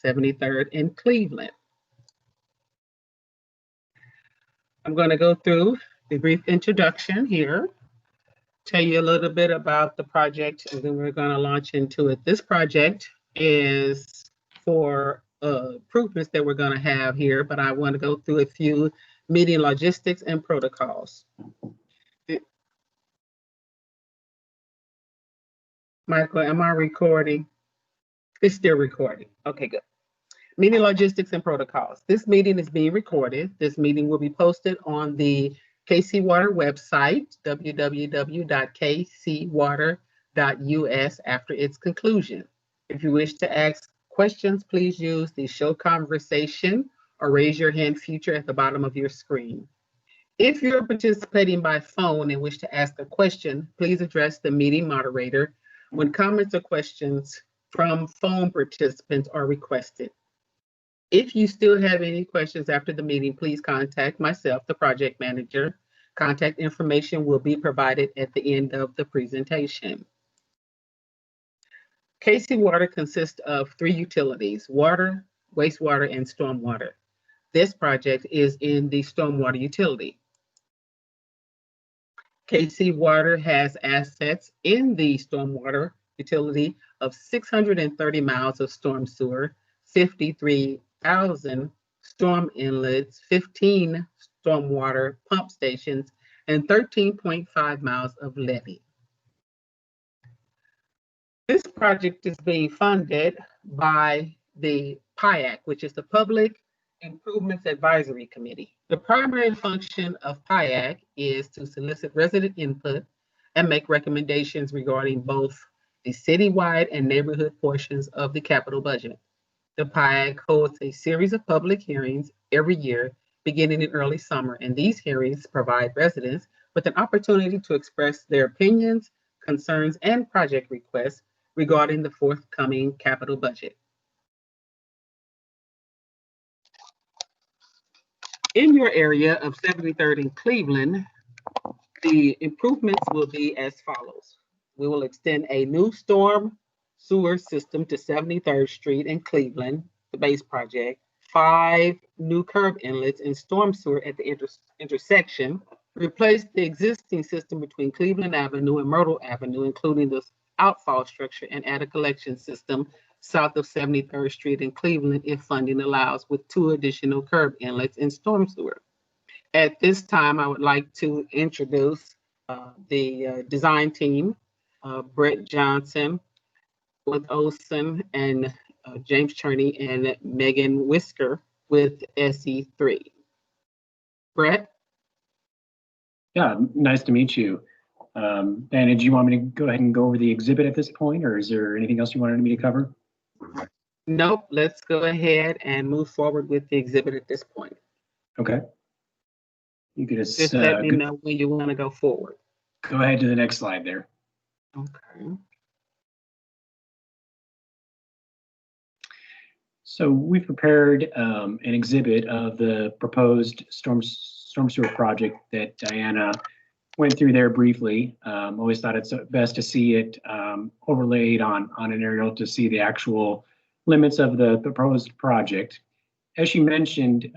73rd in Cleveland. I'm going to go through the brief introduction here, tell you a little bit about the project, and then we're going to launch into it. This project is for improvements that we're going to have here, but I want to go through a few meeting logistics and protocols. Michael, am I recording? It's still recording. Okay, good. Meeting logistics and protocols. This meeting is being recorded. This meeting will be posted on the KC Water website, www.kcwater.us, after its conclusion. If you wish to ask questions, please use the show conversation or raise your hand feature at the bottom of your screen. If you're participating by phone and wish to ask a question, please address the meeting moderator when comments or questions from phone participants are requested. If you still have any questions after the meeting, please contact myself, the project manager. Contact information will be provided at the end of the presentation. KC Water consists of 3 utilities: water, wastewater, and stormwater. This project is in the stormwater utility. KC Water has assets in the stormwater utility of 630 miles of storm sewer, 53,000 storm inlets, 15 stormwater pump stations, and 13.5 miles of levee. This project is being funded by the PIAC, which is the Public Improvements Advisory Committee. The primary function of PIAC is to solicit resident input and make recommendations regarding both the citywide and neighborhood portions of the capital budget. The PIAC holds a series of public hearings every year, beginning in early summer, and these hearings provide residents with an opportunity to express their opinions, concerns, and project requests regarding the forthcoming capital budget. In your area of 73rd and Cleveland, the improvements will be as follows. We will extend a new storm sewer system to 73rd Street in Cleveland, the base project, 5 new curb inlets and storm sewer at the intersection, replace the existing system between Cleveland Avenue and Myrtle Avenue, including the outfall structure, and add a collection system south of 73rd Street in Cleveland if funding allows, with 2 additional curb inlets and storm sewer. At this time, I would like to introduce the design team, Brett Johnson with Olson, and James Cherney and Megan Whisker with SE3. Brett? Yeah, nice to meet you. Anna, do you want me to go ahead and go over the exhibit at this point, or is there anything else you wanted me to cover? Nope, let's go ahead and move forward with the exhibit at this point. Okay. You could just let me know when you want to go forward. Go ahead to the next slide there. Okay. So we prepared an exhibit of the proposed storm sewer project that Diana went through there briefly. Always thought it's best to see it overlaid on an aerial to see the actual limits of the proposed project. As she mentioned,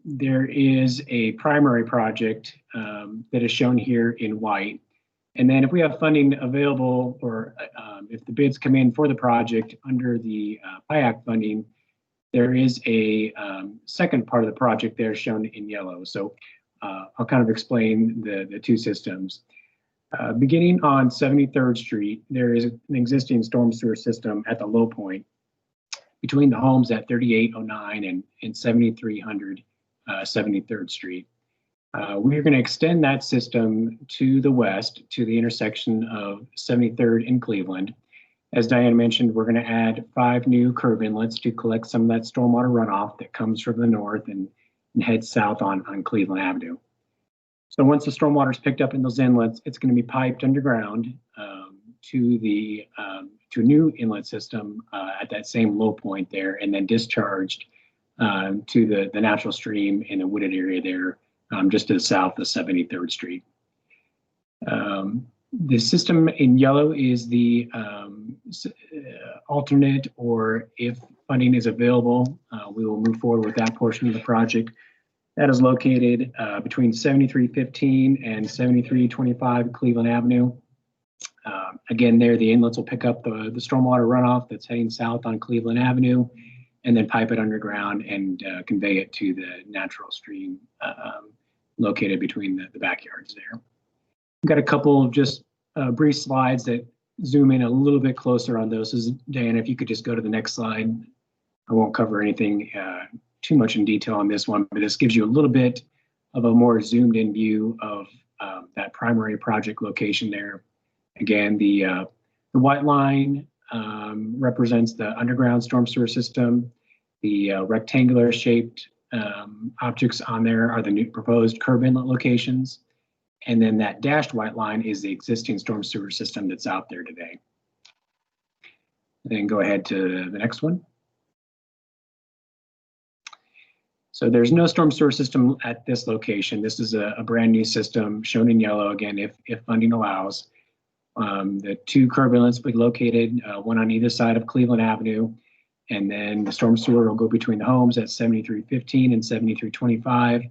there is a primary project that is shown here in white. And then if we have funding available, or if the bids come in for the project under the PIAC funding, there is a second part of the project there shown in yellow. So I'll kind of explain the 2 systems. Beginning on 73rd Street, there is an existing storm sewer system at the low point between the homes at 3809 and 7300 73rd Street. We're going to extend that system to the west to the intersection of 73rd and Cleveland. As Diane mentioned, we're going to add 5 new curb inlets to collect some of that stormwater runoff that comes from the north and heads south on Cleveland Avenue. So once the stormwater is picked up in those inlets, it's going to be piped underground to a new inlet system at that same low point there, and then discharged to the natural stream in a wooded area there, just to the south of 73rd Street. The system in yellow is the alternate, or if funding is available, we will move forward with that portion of the project. That is located between 7315 and 7325 Cleveland Avenue. Again, there the inlets will pick up the stormwater runoff that's heading south on Cleveland Avenue, and then pipe it underground and convey it to the natural stream located between the backyards there. We've got a couple of just brief slides that zoom in a little bit closer on those. So Diana, if you could just go to the next slide. I won't cover anything too much in detail on this one, but this gives you a little bit of a more zoomed in view of that primary project location there. Again, the white line represents the underground storm sewer system. The rectangular shaped objects on there are the new proposed curb inlet locations. And then that dashed white line is the existing storm sewer system that's out there today. Then go ahead to the next one. So there's no storm sewer system at this location. This is a brand new system shown in yellow again, if funding allows. The two curb inlets will be located, one on either side of Cleveland Avenue, and then the storm sewer will go between the homes at 7315 and 7325,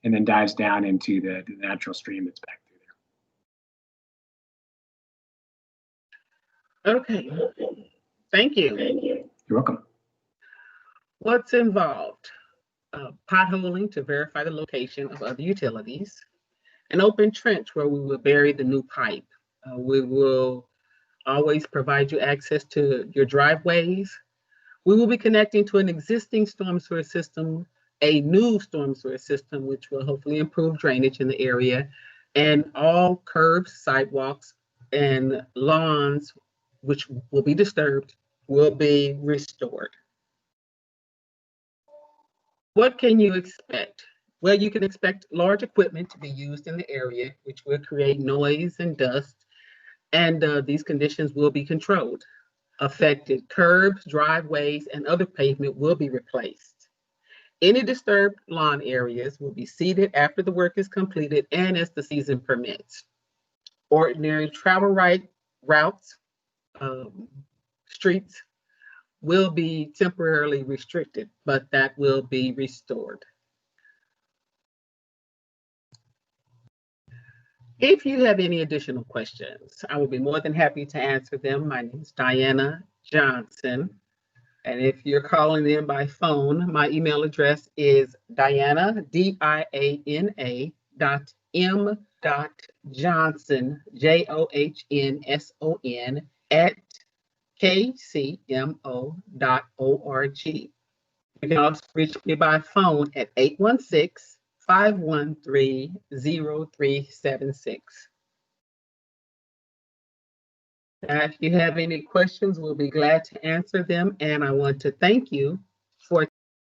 and then dives down into the natural stream that's back through there. Okay, thank you. You're welcome. What's involved? Potholing to verify the location of other utilities, an open trench where we will bury the new pipe. We will always provide you access to your driveways. We will be connecting to an existing storm sewer system, a new storm sewer system, which will hopefully improve drainage in the area, and all curbs, sidewalks, and lawns, which will be disturbed, will be restored. What can you expect? Well, you can expect large equipment to be used in the area, which will create noise and dust, and these conditions will be controlled. Affected curbs, driveways, and other pavement will be replaced. Any disturbed lawn areas will be seeded after the work is completed and as the season permits. Ordinary travel routes, streets, will be temporarily restricted, but that will be restored. If you have any additional questions, I will be more than happy to answer them. My name is Diana Johnson. And if you're calling in by phone, my email address is Diana, DIANA .m.johnson, JOHNSON @kcmo.org. You can also reach me by phone at 816-513-0376. If you have any questions, we'll be glad to answer them. And I want to thank you